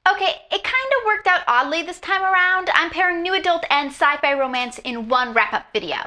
Okay, it kind of worked out oddly this time around. I'm pairing new adult and sci-fi romance in one wrap-up video.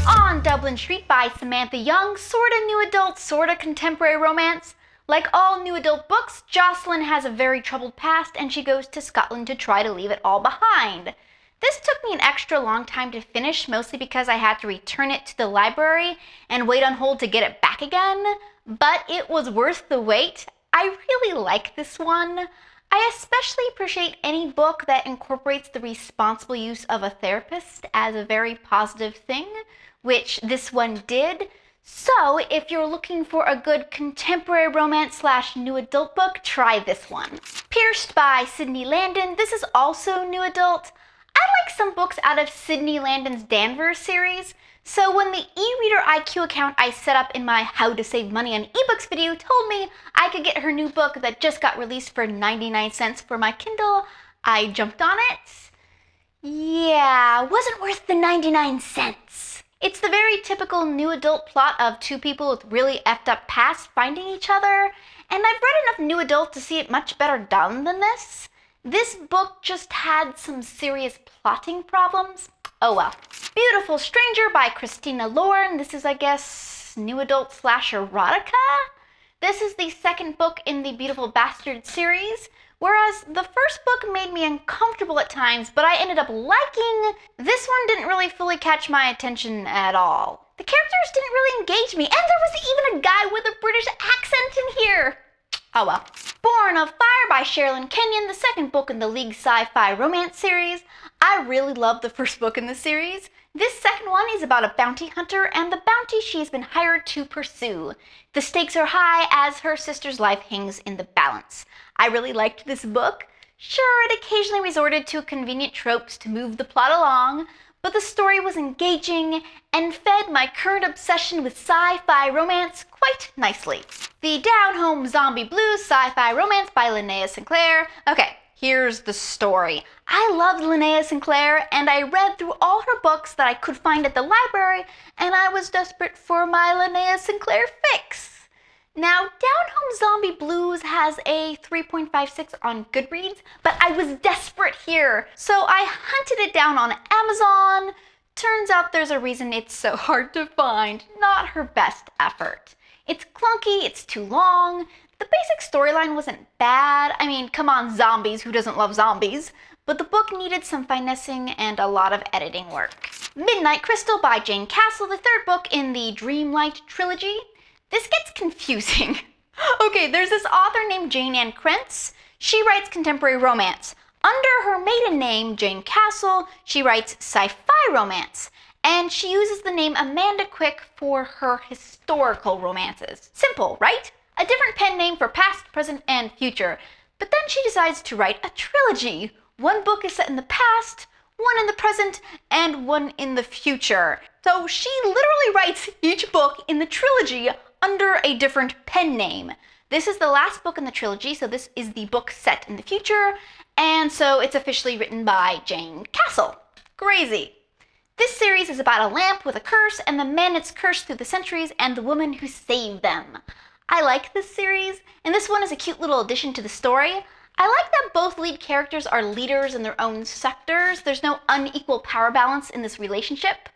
On Dublin Street by Samantha Young, sorta new adult, sorta contemporary romance. Like all new adult books, Jocelyn has a very troubled past and she goes to Scotland to try to leave it all behind. This took me an extra long time to finish, mostly because I had to return it to the library and wait on hold to get it back again, but it was worth the wait. I really like this one. I especially appreciate any book that incorporates the responsible use of a therapist as a very positive thing, which this one did. So if you're looking for a good contemporary romance / new adult book, try this one. Pierced by Sydney Landon, this is also new adult. I like some books out of Sydney Landon's Danvers series, so when the e-reader IQ account I set up in my How to Save Money on eBooks video told me I could get her new book that just got released for 99 cents for my Kindle, I jumped on it. Yeah, wasn't worth the 99 cents. It's the very typical new adult plot of two people with really effed up pasts finding each other, and I've read enough new adult to see it much better done than this. This book just had some serious plotting problems. Oh well. Beautiful Stranger by Christina Lauren. This is, I guess, new adult / erotica? This is the second book in the Beautiful Bastard series, whereas the first book made me uncomfortable at times, but I ended up liking. This one didn't really fully catch my attention at all. The characters didn't really engage me, and there was even a guy with a British accent in here. Oh well. Born of Fire by Sherilyn Kenyon, the second book in the League sci-fi romance series. I really love the first book in the series. This second one is about a bounty hunter and the bounty she's been hired to pursue. The stakes are high as her sister's life hangs in the balance. I really liked this book. Sure, it occasionally resorted to convenient tropes to move the plot along, but the story was engaging and fed my current obsession with sci-fi romance quite nicely. The Down Home Zombie Blues sci-fi romance by Linnea Sinclair. Okay, here's the story. I loved Linnea Sinclair, and I read through all her books that I could find at the library, and I was desperate for my Linnea Sinclair fix. Now, Down Home Zombie Blues has a 3.56 on Goodreads, but I was desperate here, so I hunted it down on Amazon. Turns out there's a reason it's so hard to find. Not her best effort. It's clunky, it's too long. The basic storyline wasn't bad. I mean, come on, zombies, who doesn't love zombies? But the book needed some finessing and a lot of editing work. Midnight Crystal by Jane Castle, the third book in the Dreamlight trilogy. This gets confusing. Okay, there's this author named Jane Ann Krentz. She writes contemporary romance. Under her maiden name, Jane Castle, she writes sci-fi romance. And she uses the name Amanda Quick for her historical romances. Simple, right? A different pen name for past, present, and future. But then she decides to write a trilogy. One book is set in the past, one in the present, and one in the future. So she literally writes each book in the trilogy under a different pen name. This is the last book in the trilogy, so this is the book set in the future, and so it's officially written by Jane Castle. Crazy. This series is about a lamp with a curse, and the men it's cursed through the centuries, and the woman who saved them. I like this series, and this one is a cute little addition to the story. I like that both lead characters are leaders in their own sectors. There's no unequal power balance in this relationship.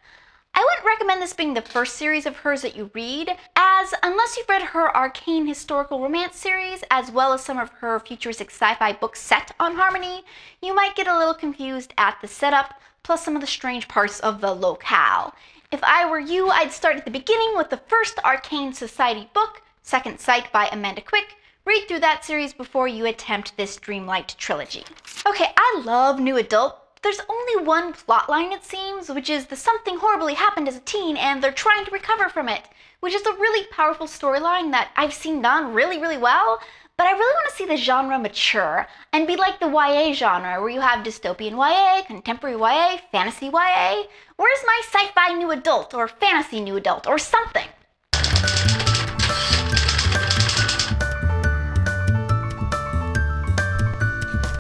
I wouldn't recommend this being the first series of hers that you read, as unless you've read her arcane historical romance series, as well as some of her futuristic sci-fi books set on Harmony, you might get a little confused at the setup, plus some of the strange parts of the locale. If I were you, I'd start at the beginning with the first Arcane Society book, Second Sight by Amanda Quick. Read through that series before you attempt this Dreamlight trilogy. Okay, I love new adult. There's only one plotline, it seems, which is the something horribly happened as a teen and they're trying to recover from it, which is a really powerful storyline that I've seen done really, really well, but I really want to see the genre mature and be like the YA genre, where you have dystopian YA, contemporary YA, fantasy YA. Where's my sci-fi new adult or fantasy new adult or something?